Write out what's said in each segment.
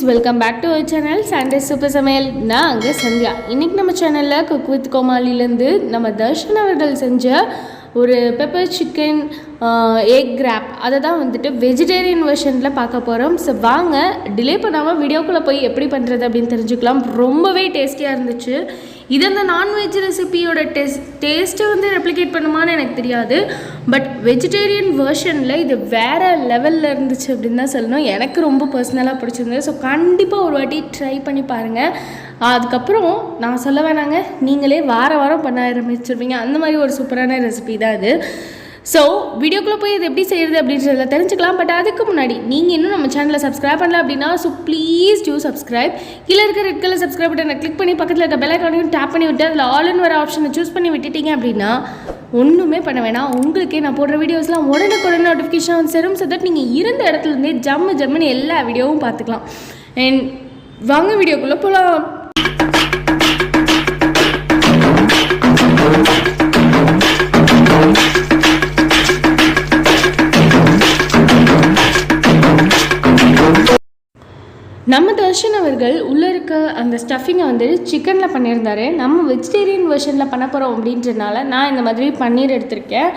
Welcome back to our channel Sunday super சமையல். நான் அங்கே சந்தியா. இன்றைக்கி நம்ம சேனலில் குக் வித் கோமாலிலேருந்து நம்ம தர்ஷன் அவர்கள் செஞ்ச ஒரு பெப்பர் சிக்கன் எக் கிராப் அதை தான் வந்துட்டு வெஜிடேரியன் வெர்ஷனில் பார்க்க போகிறோம். ஸோ வாங்க டிலே பண்ணாமல் வீடியோக்குள்ளே போய் எப்படி பண்ணுறது அப்படின்னு தெரிஞ்சுக்கலாம். ரொம்பவே டேஸ்டியாக இருந்துச்சு. இது அந்த நான்வெஜ் ரெசிபியோட டேஸ்ட்டை வந்து ரெப்ளிகேட் பண்ணுமான்னு எனக்கு தெரியாது. பட் வெஜிடேரியன் வெர்ஷனில் இது வேறு லெவலில் இருந்துச்சு அப்படின்னு தான் சொல்லணும். எனக்கு ரொம்ப பர்சனலாக பிடிச்சிருந்தது. ஸோ கண்டிப்பாக ஒரு வாட்டி ட்ரை பண்ணி பாருங்கள். அதுக்கப்புறம் நான் சொல்ல வேணாங்க, நீங்களே வாரம் பண்ண ஆரம்பிச்சிருவீங்க. அந்த மாதிரி ஒரு சூப்பரான ரெசிபி தான் இது. ஸோ வீடியோக்குள்ளே போய் இது எப்படி செய்கிறது அப்படின்றத தெரிஞ்சுக்கலாம். பட் அதுக்கு முன்னாடி நீங்கள் இன்னும் நம்ம சேனலை சப்ஸ்கிரைப் பண்ணல அப்படின்னா ப்ளீஸ் டூ சப்ஸ்கிரைப். கீழே இருக்க ரெட் கலர் சப்ஸ்கிரைப் பட்டனை கிளிக் பண்ணி பக்கத்தில் இருக்க பெல் ஐகானையும் டேப் பண்ணி விட்டு அதில் ஆல் இன் வர ஆப்ஷனை சூஸ் பண்ணி விட்டுட்டீங்க அப்படின்னா ஒன்றுமே பண்ண வேணாம், உங்களுக்கே நான் போடுற வீடியோஸ்லாம் உடனே நோட்டிஃபிகேஷன் வந்து சேரும். ஸோ தட் நீங்கள் இருந்த இடத்துலேருந்தே ஜம்முன்னு எல்லா வீடியோவும் பார்த்துக்கலாம். அண்ட் வாங்க வீடியோக்குள்ளே போகலாம். நம்ம தர்ஷன் அவர்கள் உள்ளே இருக்க அந்த ஸ்டஃபிங்கை வந்து சிக்கனில் பண்ணியிருந்தாரு. நம்ம வெஜிடேரியன் வெர்ஷனில் பண்ண போகிறோம் அப்படின்றனால நான் இந்த மாதிரி பன்னீர் எடுத்திருக்கேன்.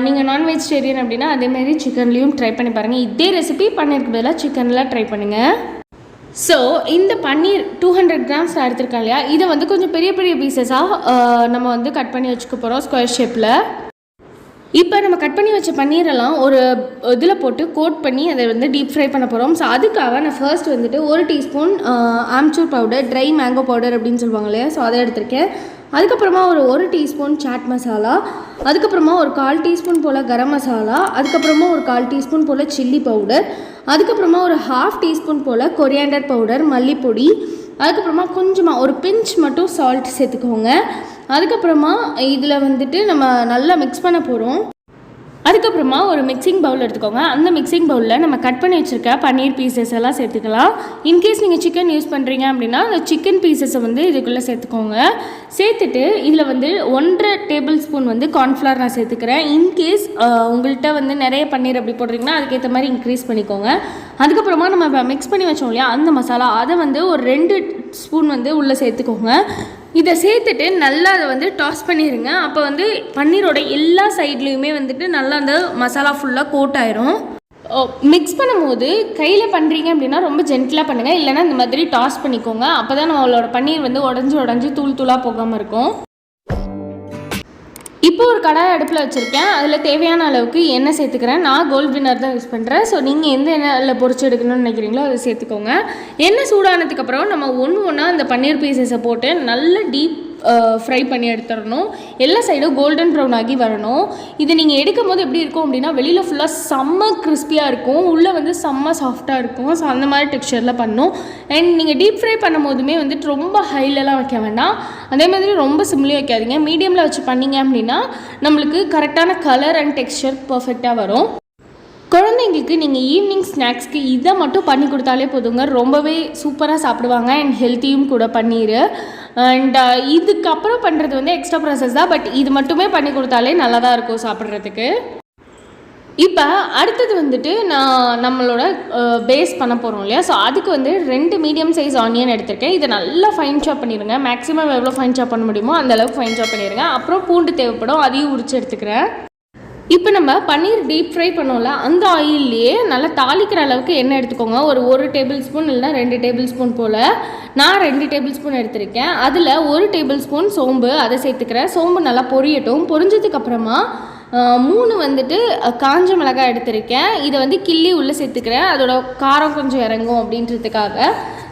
நீங்கள் நான் வெஜிடேரியன் அப்படின்னா அதேமாதிரி சிக்கன்லேயும் ட்ரை பண்ணி பாருங்கள். இதே ரெசிபி பன்னீருக்கு பதிலாக சிக்கனில் ட்ரை பண்ணுங்கள். ஸோ இந்த பன்னீர் 200 கிராம்ஸ் எடுத்திருக்கேன் இல்லையா, இதை வந்து கொஞ்சம் பெரிய பீசஸாக நம்ம வந்து கட் பண்ணி வச்சுக்க போகிறோம் ஸ்கொயர் ஷேப்பில். இப்போ நம்ம கட் பண்ணி வச்ச பன்னீரெல்லாம் ஒரு இதில் போட்டு கோட் பண்ணி அதை வந்து டீப் ஃப்ரை பண்ண போகிறோம். ஸோ அதுக்காக நான் ஃபர்ஸ்ட் வந்துட்டு 1 teaspoon amchur powder, try mango powder அப்படின்னு சொல்லுவாங்க இல்லையா, ஸோ அதை எடுத்திருக்கேன். அதுக்கப்புறமா ஒரு 1 டீஸ்பூன் சாட் மசாலா, அதுக்கப்புறமா ஒரு 1/4 டீஸ்பூன் போல் கரம் மசாலா, அதுக்கப்புறமா ஒரு 1/4 டீஸ்பூன் போல் சில்லி பவுடர், அதுக்கப்புறமா ஒரு 1/2 டீஸ்பூன் போல் கொரியாண்டர் பவுடர், மல்லிப்பொடி, அதுக்கப்புறமா கொஞ்சமாக ஒரு பிஞ்ச் மட்டும் சால்ட் சேர்த்துக்கோங்க. அதுக்கப்புறமா இதில் வந்துட்டு நம்ம நல்லா மிக்ஸ் பண்ண போகிறோம். அதுக்கப்புறமா ஒரு மிக்சிங் பவுல் எடுத்துக்கோங்க. அந்த மிக்சிங் பவுலில் நம்ம கட் பண்ணி வச்சுருக்க பன்னீர் பீசஸ் எல்லாம் சேர்த்துக்கலாம். இன்கேஸ் நீங்கள் சிக்கன் யூஸ் பண்ணுறீங்க அப்படின்னா அந்த சிக்கன் பீசஸை வந்து இதுக்குள்ளே சேர்த்துக்கோங்க. சேர்த்துட்டு இதில் வந்து 1.5 டேபிள் ஸ்பூன் வந்து கார்ன்ஃப்ளவர் நான் சேர்த்துக்கிறேன். இன்கேஸ் உங்கள்கிட்ட வந்து நிறைய பன்னீர் அப்படி போடுறீங்கன்னா அதுக்கேற்ற மாதிரி இன்க்ரீஸ் பண்ணிக்கோங்க. அதுக்கப்புறமா நம்ம இப்போ மிக்ஸ் பண்ணி வச்சோம் இல்லையா அந்த மசாலா, அதை வந்து ஒரு 2 ஸ்பூன் வந்து உள்ளே சேர்த்துக்கோங்க. இதை சேர்த்துட்டு நல்லா அதை வந்து டாஸ் பண்ணிடுங்க. அப்போ வந்து பன்னீரோட எல்லா சைட்லேயுமே வந்துட்டு நல்லா அந்த மசாலா ஃபுல்லாக கோட் ஆயிரும். மிக்ஸ் பண்ணும்போது கையில் பண்ணுறீங்க அப்படின்னா ரொம்ப ஜென்டிலாக பண்ணுங்கள், இல்லைனா இந்த மாதிரி டாஸ் பண்ணிக்கோங்க. அப்போ தான் நம்மளோட பன்னீர் வந்து உடஞ்சி தூளாக போகாமல் இருக்கும். இப்போ ஒரு கடாய் அடுப்பில் வச்சுருக்கேன். அதில் தேவையான அளவுக்கு எண்ணெய் சேர்த்துக்கிறேன். நான் கோல்ட் வின்னர் தான் யூஸ் பண்ணுறேன். ஸோ நீங்கள் எந்த எண்ணெயில் பொரிச்சு எடுக்கணும்னு நினைக்கிறீங்களோ அதை சேர்த்துக்கோங்க. எண்ணெய் சூடானதுக்கப்புறம் நம்ம ஒன்றா அந்த பன்னீர் பீசஸை போட்டு நல்லா டீப் ஃப்ரை பண்ணி எடுத்துடணும். எல்லா சைடும் கோல்டன் ப்ரௌன் ஆகி வரணும். இது நீங்கள் எடுக்கும் போது எப்படி இருக்கும் அப்படின்னா வெளியில் ஃபுல்லாக செம்ம கிறிஸ்பியாக இருக்கும், உள்ளே வந்து செம்ம சாஃப்டாக இருக்கும். ஸோ அந்த மாதிரி டெக்ஸ்சரில் பண்ணணும். அண்ட் நீங்கள் டீப் ஃப்ரை பண்ணும் போதுமே வந்துட்டு ரொம்ப ஹைலெலாம் வைக்க வேண்டாம், அதே மாதிரி ரொம்ப சிம்லேயும் வைக்காதீங்க. மீடியமில் வச்சு பண்ணிங்க அப்படின்னா நம்மளுக்கு கரெக்டான கலர் அண்ட் டெக்ஸ்சர் பர்ஃபெக்டாக வரும். குழந்தைங்களுக்கு நீங்கள் ஈவினிங் ஸ்நாக்ஸ்க்கு இதை மட்டும் பண்ணி கொடுத்தாலே போதுங்க, ரொம்பவே சூப்பராக சாப்பிடுவாங்க. அண்ட் ஹெல்த்தியும் கூட பன்னீர். அண்ட் இதுக்கப்புறம் பண்ணுறது வந்து எக்ஸ்ட்ரா ப்ராசஸ் தான், பட் இது மட்டுமே பண்ணி கொடுத்தாலே நல்லா தான் இருக்கும் சாப்பிட்றதுக்கு. இப்போ அடுத்தது வந்துட்டு நான் நம்மளோட பேஸ் பண்ண போகிறோம் இல்லையா, ஸோ அதுக்கு வந்து 2 மீடியம் சைஸ் ஆனியன் எடுத்திருக்கேன். இதை நல்லா ஃபைன் சாப் பண்ணிடுங்க. மேக்ஸிமம் எவ்வளோ ஃபைன் சாப் பண்ண முடியுமோ அந்தளவுக்கு ஃபைன் சாப் பண்ணிடுங்க. அப்புறம் பூண்டு தேவைப்படும், அதையும் உரிச்சு எடுத்துக்கிறேன். இப்போ நம்ம பன்னீர் டீப் ஃப்ரை பண்ணோம்ல அந்த ஆயில்லையே நல்லா தாளிக்கிற அளவுக்கு எண்ணெய் எடுத்துக்கோங்க. ஒரு 1 டேபிள் ஸ்பூன் இல்லைனா 2 டேபிள் ஸ்பூன் போல். நான் 2 டேபிள் ஸ்பூன் எடுத்திருக்கேன். அதில் 1 டேபிள் ஸ்பூன் சோம்பு அதை சேர்த்துக்கிறேன். சோம்பு நல்லா பொரியட்டும். பொரிஞ்சதுக்கப்புறமா 3 வந்துட்டு காஞ்ச மிளகாய் எடுத்திருக்கேன். இதை வந்து கிள்ளி உள்ளே சேர்த்துக்கிறேன். அதோட காரம் கொஞ்சம் இறங்கும் அப்படின்றதுக்காக.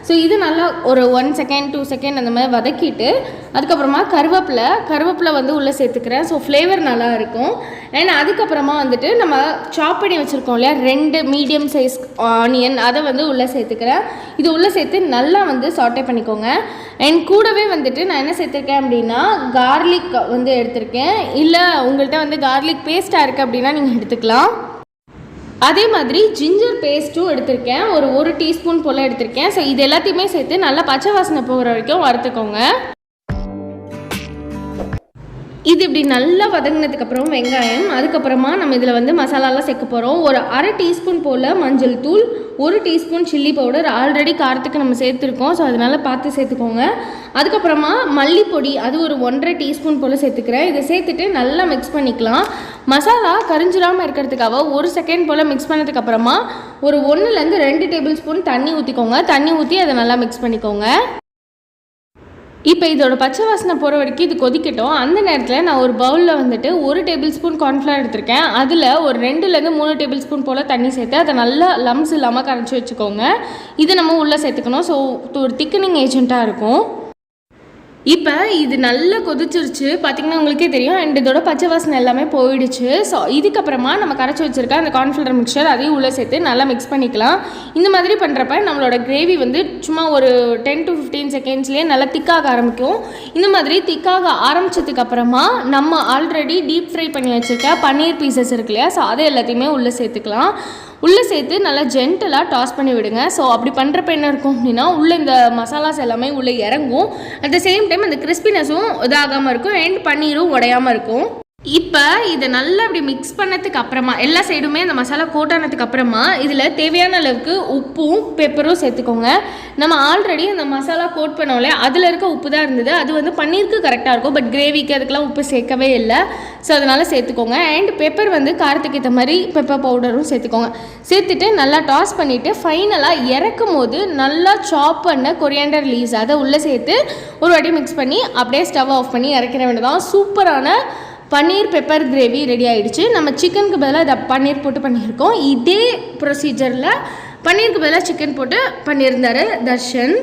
ஸோ இது நல்லா ஒரு 1 செகண்ட் 2 செகண்ட் அந்த மாதிரி வதக்கிட்டு அதுக்கப்புறமா கருவேப்பிலை வந்து உள்ளே சேர்த்துக்கிறேன். ஸோ ஃப்ளேவர் நல்லா இருக்கும். அண்ட் அதுக்கப்புறமா வந்துட்டு நம்ம சாப் பண்ணி வச்சுருக்கோம் இல்லையா 2 மீடியம் சைஸ் ஆனியன், அதை வந்து உள்ளே சேர்த்துக்கிறேன். இது உள்ளே சேர்த்து நல்லா வந்து சாட்டே பண்ணிக்கோங்க. அண்ட் கூடவே வந்துட்டு நான் என்ன சேர்த்துருக்கேன் அப்படின்னா கார்லிக் வந்து எடுத்திருக்கேன். இல்லை உங்கள்கிட்ட வந்து கார்லிக் பேஸ்ட்டாக இருக்குது அப்படின்னா நீங்கள் எடுத்துக்கலாம். அதே மாதிரி ஜிஞ்சர் பேஸ்ட்டும் எடுத்திருக்கேன். ஒரு 1 டீஸ்பூன் போல் எடுத்திருக்கேன். ஸோ இது எல்லாத்தையுமே சேர்த்து நல்லா பச்சை வாசனை போகிற வரைக்கும் வறுத்துக்கோங்க. இது இப்படி நல்லா வதங்கினதுக்கப்புறம் வெங்காயம், அதுக்கப்புறமா நம்ம இதில் வந்து மசாலாலாம் சேர்க்க போகிறோம். ஒரு 1/2 டீஸ்பூன் போல் மஞ்சள் தூள், 1 டீஸ்பூன் சில்லி பவுடர், ஆல்ரெடி காரத்துக்கு நம்ம சேர்த்துருக்கோம், ஸோ அதனால் பார்த்து சேர்த்துக்கோங்க. அதுக்கப்புறமா மல்லிப்பொடி, அது ஒரு 1.5 டீஸ்பூன் போல் சேர்த்துக்கிறேன். இதை சேர்த்துட்டு நல்லா மிக்ஸ் பண்ணிக்கலாம். மசாலா கரிஞ்சிடாமல் இருக்கிறதுக்காக 1 செகண்ட் போல் மிக்ஸ் பண்ணதுக்கப்புறமா ஒரு 1லேருந்து 2 டேபிள் ஸ்பூன் தண்ணி ஊற்றிக்கோங்க. தண்ணி ஊற்றி அதை நல்லா மிக்ஸ் பண்ணிக்கோங்க. இப்போ இதோட பச்சை வாசனை போகிற வரைக்கும் இது கொதிக்கட்டும். அந்த நேரத்தில் நான் ஒரு பவுலில் வந்துட்டு 1 டேபிள் ஸ்பூன் கார்ன்ஃப்ளவர் எடுத்திருக்கேன். அதில் ஒரு 2லேருந்து 3 டேபிள் ஸ்பூன் போல் தண்ணி சேர்த்து அதை நல்லா லம்ஸ் இல்லாமல் கரைச்சி வச்சுக்கோங்க. இதை நம்ம உள்ளே சேர்த்துக்கணும். ஸோ ஒரு திக்கனிங் ஏஜெண்ட்டாக இருக்கும். இப்போ இது நல்லா கொதிச்சிருச்சு, பார்த்திங்கன்னா உங்களுக்கே தெரியும். அண்ட் இதோட பச்சை வாசனை எல்லாமே போயிடுச்சு. ஸோ இதுக்கப்புறமா நம்ம கரைச்சி வச்சுருக்க அந்த கார்ன்ஃப்ளவர் மிக்சர் அதையும் உள்ளே சேர்த்து நல்லா மிக்ஸ் பண்ணிக்கலாம். இந்த மாதிரி பண்ணுறப்ப நம்மளோட கிரேவி வந்து சும்மா ஒரு 10 to 15 செகண்ட்ஸ்லேயே நல்லா திக்காக ஆரம்பிக்கும். இந்த மாதிரி திக்காக ஆரம்பித்ததுக்கப்புறமா நம்ம ஆல்ரெடி டீப் ஃப்ரை பண்ணி வச்சுருக்க பன்னீர் பீசஸ் இருக்கு இல்லையா, ஸோ அதை எல்லாத்தையுமே உள்ளே சேர்த்துக்கலாம். உள்ளே சேர்த்து நல்லா ஜென்டலாக டாஸ் பண்ணி விடுங்க. ஸோ அப்படி பண்ணுறப்ப என்ன இருக்கும் அப்படின்னா, உள்ளே இந்த மசாலாஸ் எல்லாமே உள்ளே இறங்கும். அட் த சேம் டைம் அந்த கிறிஸ்பினஸும் இதாகாமல் இருக்கும் அண்ட் பன்னீரும் உடையாமல் இருக்கும். இப்போ இதை நல்லா இப்படி மிக்ஸ் பண்ணதுக்கு அப்புறமா எல்லா சைடுமே அந்த மசாலா கோட்டானதுக்கு அப்புறமா இதில் தேவையான அளவுக்கு உப்பும் பெப்பரும் சேர்த்துக்கோங்க. நம்ம ஆல்ரெடி அந்த மசாலா கோட் பண்ணோம்ல, அதில் இருக்க உப்பு தான் இருந்தது. அது வந்து பன்னீருக்கு கரெக்டாக இருக்கும், பட் கிரேவிக்கு அதுக்கெலாம் உப்பு சேர்க்கவே இல்லை. ஸோ அதனால் சேர்த்துக்கோங்க. அண்ட் பெப்பர் வந்து காரத்துக்கு ஏற்ற மாதிரி பெப்பர் பவுடரும் சேர்த்துக்கோங்க. சேர்த்துட்டு நல்லா டாஸ் பண்ணிவிட்டு ஃபைனலாக இறக்கும் போது நல்லா சாப் பண்ண கொரியாண்டர் லீவ்ஸ் அதை உள்ளே சேர்த்து ஒரு வாட்டி மிக்ஸ் பண்ணி அப்படியே ஸ்டவ் ஆஃப் பண்ணி இறக்கிற வேண்டியதான். சூப்பரான பன்னீர் பெப்பர் கிரேவி ரெடி ஆகிடுச்சு. நம்ம சிக்கனுக்கு பதிலாக இதை பன்னீர் போட்டு பண்ணியிருக்கோம். இதே ப்ரொசீஜரில் பன்னீருக்கு பதிலாக சிக்கன் போட்டு பண்ணியிருந்தார் தர்ஷன்.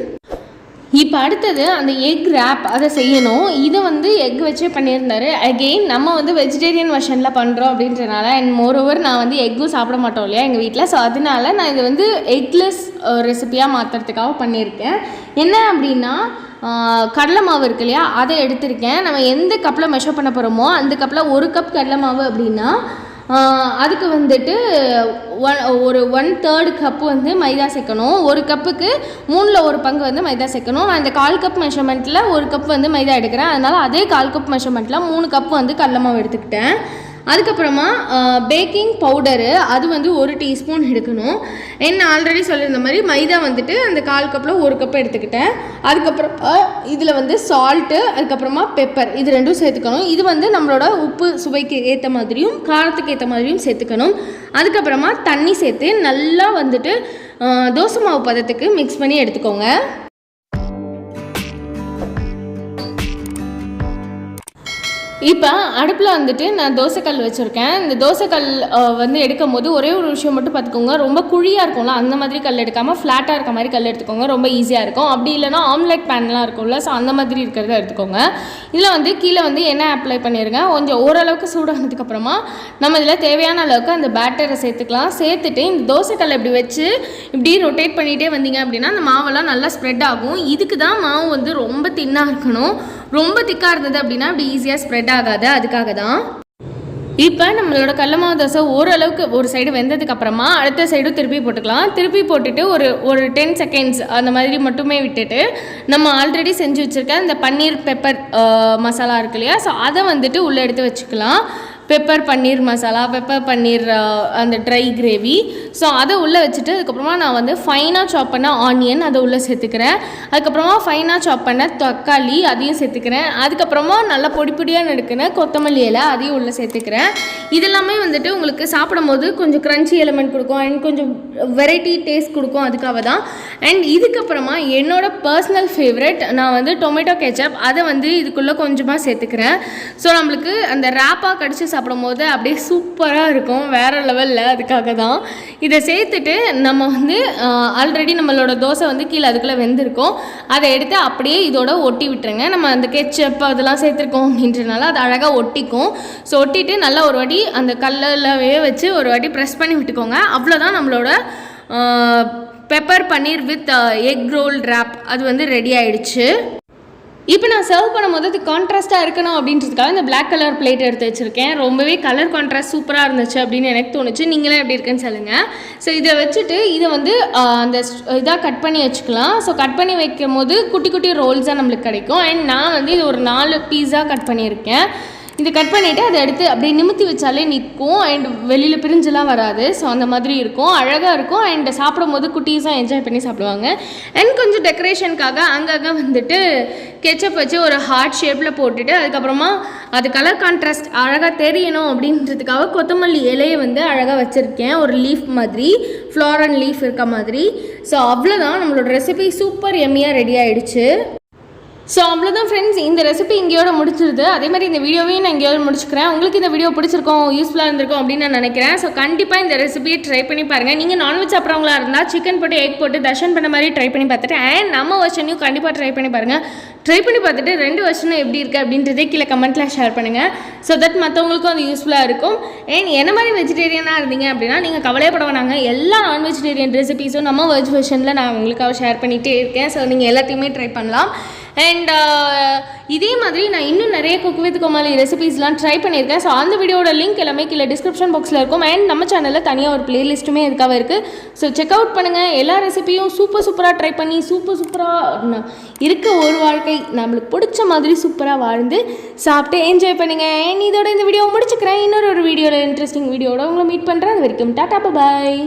இப்போ அடுத்தது அந்த எக் ரேப் அதை செய்யணும். இதை வந்து எக் வச்சே பண்ணியிருந்தாரு. அகெயின் நம்ம வந்து வெஜிடேரியன் வெர்ஷனில் பண்ணுறோம் அப்படின்றனால, அண்ட் மோரோவர் நான் வந்து எக்கும் சாப்பிட மாட்டோம் இல்லையா எங்கள் வீட்டில். ஸோ அதனால நான் இதை வந்து எக்லெஸ் ரெசிபியாக மாற்றுறதுக்காக பண்ணியிருக்கேன். என்ன அப்படின்னா, கடலை மாவு இருக்கு இல்லையா, அதை எடுத்திருக்கேன். நம்ம எந்த கப்பில் மெஷர் பண்ண போகிறோமோ அந்த கப்பில் 1 கப் கடலை மாவு அப்படின்னா அதுக்கு வந்துட்டு ஒரு 1/3 கப்பு வந்து மைதா சேர்க்கணும். 1 கப்புக்கு 3ல் 1 பங்கு வந்து மைதா சேர்க்கணும். நான் இந்த 1/4 கப் மெஷர்மெண்ட்டில் 1 கப் வந்து மைதா எடுக்கிறேன். அதனால் அதே 1/4 கப் மெஷர்மெண்ட்டில் 3 கப் வந்து கடலை மாவு எடுத்துக்கிட்டேன். அதுக்கப்புறமா பேக்கிங் பவுடரு அது வந்து 1 டீஸ்பூன் எடுக்கணும். என்ன ஆல்ரெடி சொல்லியிருந்த மாதிரி மைதா வந்துட்டு அந்த 1/4 கப்பில் 1 கப் எடுத்துக்கிட்டேன். அதுக்கப்புறம் இதில் வந்து சால்ட்டு, அதுக்கப்புறமா பெப்பர், இது ரெண்டும் சேர்த்துக்கணும். இது வந்து நம்மளோட உப்பு சுவைக்கு ஏற்ற மாதிரியும் காரத்துக்கு ஏற்ற மாதிரியும் சேர்த்துக்கணும். அதுக்கப்புறமா தண்ணி சேர்த்து நல்லா வந்துட்டு தோசை மாவு பதத்துக்கு மிக்ஸ் பண்ணி எடுத்துக்கோங்க. இப்போ அடுப்பில் வந்துட்டு நான் தோசைக்கல் வச்சுருக்கேன். இந்த தோசைக்கல் வந்து எடுக்கும் போது ஒரே ஒரு விஷயம் மட்டும் பார்த்துக்கோங்க, ரொம்ப குழியாக இருக்கும்ல அந்த மாதிரி கல் எடுக்காமல் ஃப்ளாட்டாக இருக்க மாதிரி கல் எடுத்துக்கோங்க, ரொம்ப ஈஸியாக இருக்கும். அப்படி இல்லைனா ஆம்லெட் பேன்லாம் இருக்கும்ல, ஸோ அந்த மாதிரி இருக்கிறத எடுத்துக்கோங்க. இதில் வந்து கீழே வந்து எண்ணெய் அப்ளை பண்ணிடுங்க. கொஞ்சம் ஓரளவுக்கு சூடானதுக்கப்புறமா நம்ம இதில் தேவையான அளவுக்கு அந்த பேட்டரை சேர்த்துக்கலாம். சேர்த்துட்டு இந்த தோசைக்கல்லை இப்படி வச்சு இப்படி ரொட்டேட் பண்ணிகிட்டே வந்தீங்க அப்படின்னா அந்த மாவெல்லாம் நல்லா ஸ்ப்ரெட் ஆகும். இதுக்கு தான் மாவு வந்து ரொம்ப தின்னாக இருக்கணும். ரொம்ப திக்காக இருந்தது அப்படின்னா அப்படி ஈஸியாக ஸ்ப்ரெட் ஆகாது, அதுக்காக தான். இப்போ நம்மளோட கடலை மாவு தோசை ஓரளவுக்கு ஒரு சைடு வெந்ததுக்கு அப்புறமா அடுத்த சைடும் திருப்பி போட்டுக்கலாம். திருப்பி போட்டுட்டு ஒரு 10 செகண்ட்ஸ் அந்த மாதிரி மட்டுமே விட்டுட்டு நம்ம ஆல்ரெடி செஞ்சு வச்சுருக்க இந்த பன்னீர் பெப்பர் மசாலா இருக்கு இல்லையா, ஸோ அதை வந்துட்டு உள்ளே எடுத்து வச்சுக்கலாம். பெப்பர் பன்னீர் மசாலா, பெப்பர் பன்னீர் அந்த ட்ரை கிரேவி, ஸோ அதை உள்ளே வச்சுட்டு அதுக்கப்புறமா நான் வந்து ஃபைனாக சாப் பண்ண ஆனியன் அதை உள்ளே சேர்த்துக்கிறேன். அதுக்கப்புறமா ஃபைனாக சாப் பண்ண தக்காளி அதையும் சேர்த்துக்கிறேன். அதுக்கப்புறமா நல்லா பொடி பொடியாக நறுக்கின கொத்தமல்லி இலை அதையும் உள்ளே சேர்த்துக்கிறேன். இதெல்லாமே வந்துட்டு உங்களுக்கு சாப்பிடும் போது கொஞ்சம் க்ரன்ச்சி எலிமெண்ட் கொடுக்கும் அண்ட் கொஞ்சம் வெரைட்டி டேஸ்ட் கொடுக்கும், அதுக்காக தான். அண்ட் இதுக்கப்புறமா என்னோட பர்சனல் ஃபேவரட் நான் வந்து டொமேட்டோ கெச்சப் அதை வந்து இதுக்குள்ளே கொஞ்சமாக சேர்த்துக்கிறேன். ஸோ நம்மளுக்கு அந்த ரேப்பாக கடிச்சு சாப்பிடும் போது அப்படியே சூப்பராக இருக்கும், வேறு லெவலில். அதுக்காக தான் இதை சேர்த்துட்டு நம்ம வந்து ஆல்ரெடி நம்மளோட தோசை வந்து கீழே அதுக்குள்ளே வெந்திருக்கும், அதை எடுத்து அப்படியே இதோட ஒட்டி விட்டுருங்க. நம்ம அந்த கெச்சப் அதெல்லாம் சேர்த்துருக்கோம் அப்படின்றனால அது அழகாக ஒட்டிக்கும். ஸோ ஒட்டிட்டு நல்லா ஒரு வாட்டி அந்த கல்லவே வச்சு ஒரு வாட்டி ப்ரெஸ் பண்ணி விட்டுக்கோங்க. அவ்வளோதான் நம்மளோட pepper paneer with egg roll wrap அது வந்து ரெடி ஆயிடுச்சு. இப்போ நான் சர்வ் பண்ணும்போது அது கான்ட்ராஸ்ட்டாக இருக்கணும் அப்படின்றதுக்காக இந்த பிளாக் கலர் பிளேட் எடுத்து வச்சுருக்கேன். ரொம்பவே கலர் கான்ட்ராஸ்ட் சூப்பராக இருந்துச்சு அப்படின்னு எனக்கு தோணுச்சு. நீங்களே எப்படி இருக்குன்னு சொல்லுங்கள். ஸோ இதை வச்சுட்டு இதை வந்து அந்த இதாக கட் பண்ணி வச்சுக்கலாம். ஸோ கட் பண்ணி வைக்கும் போது குட்டி குட்டி ரோல்ஸாக நம்மளுக்கு கிடைக்கும். அண்ட் நான் வந்து இது ஒரு 4 பீஸாக கட் பண்ணியிருக்கேன். இது கட் பண்ணிவிட்டு அதை எடுத்து அப்படியே நிமித்தி வச்சாலே நிற்கும் அண்ட் வெளியில் பிரிஞ்செலாம் வராது. ஸோ அந்த மாதிரி இருக்கும், அழகாக இருக்கும். அண்ட் சாப்பிடும் போது குட்டீஸாக என்ஜாய் பண்ணி சாப்பிடுவாங்க. அண்ட் கொஞ்சம் டெக்கரேஷனுக்காக அங்கங்கே வந்துட்டு கெச்சப் வச்சு ஒரு ஹார்ட் ஷேப்பில் போட்டுட்டு அதுக்கப்புறமா அது கலர் கான்ட்ராஸ்ட் அழகாக தெரியணும் அப்படின்றதுக்காக கொத்தமல்லி இலையை வந்து அழகாக வச்சுருக்கேன், ஒரு லீஃப் மாதிரி, ஃப்ளாரல் லீஃப் இருக்க மாதிரி. ஸோ அவ்வளோதான், நம்மளோட ரெசிபி சூப்பர் எம்மியாக ரெடி ஆகிடுச்சு. ஸோ அவ்வளோதான் ஃப்ரெண்ட்ஸ், இந்த ரெசிபி இங்கேயோட முடிச்சிருது. அதே மாதிரி இந்த வீடியோவையும் நான் இங்கேயோட முடிச்சுக்கிறேன். உங்களுக்கு இந்த வீடியோ பிடிச்சிருக்கோம், யூஸ்ஃபுல்லாக இருந்திருக்கும் அப்படின்னு நான் நினைக்கிறேன். ஸோ கண்டிப்பாக இந்த ரெசிபியை ட்ரை பண்ணி பாருங்கள். நீங்கள் நான்வெஜ் சாப்பிட்றவங்களா இருந்தால் சிக்கன் போட்டு எக் போட்டு தர்ஷன் பண்ண மாதிரி ட்ரை பண்ணி பார்த்துட்டு அண்ட் நம்ம வெர்ஷனையும் கண்டிப்பாக ட்ரை பண்ணி பாருங்கள். ட்ரை பண்ணி பார்த்துட்டு 2 வெர்ஷனும் எப்படி இருக்குது அப்படின்றதே கீழே கமெண்ட்டில் ஷேர் பண்ணுங்கள். ஸோ தட் மற்றவங்களுக்கும் அது யூஸ்ஃபுல்லாக இருக்கும். அண்ட் என்ன மாதிரி வெஜிடேரியனாக இருந்தீங்க அப்படின்னா நீங்கள் கவலையப்பட வேணாங்க, எல்லா நான் வெஜிடேரியன் ரெசிபீஸும் நம்ம வெஜ் வெர்ஷனில் நான் உங்களுக்காக ஷேர் பண்ணிகிட்டே இருக்கேன். ஸோ நீங்கள் எல்லாத்தையுமே ட்ரை பண்ணலாம். அண்ட் இதே மாதிரி நான் இன்னும் நிறைய குக் வித் கோமாளி ரெசிபீஸ்லாம் ட்ரை பண்ணியிருக்கேன். ஸோ அந்த வீடியோட லிங்க் எல்லாமே கீழே டிஸ்கிரிப்ஷன் பாக்ஸில் இருக்கும். அண்ட் நம்ம சேனலில் தனியாக ஒரு பிளேலிஸ்ட்டுமே இதுக்காக இருக்குது. ஸோ செக் அவுட் பண்ணுங்கள். எல்லா ரெசிபியும் சூப்பராக ட்ரை பண்ணி சூப்பராக இருக்க ஒரு வாழ்க்கை நம்மளுக்கு பிடிச்ச மாதிரி சூப்பராக வாழ்ந்து சாப்பிட்டு என்ஜாய் பண்ணுங்கள். அண்ட் இதோட இந்த வீடியோ முடிச்சுக்கிறேன். இன்னொரு வீடியோவில் இன்ட்ரெஸ்டிங் வீடியோட உங்களை மீட் பண்ணுறேன். அது வரைக்கும் டாடா பாய்.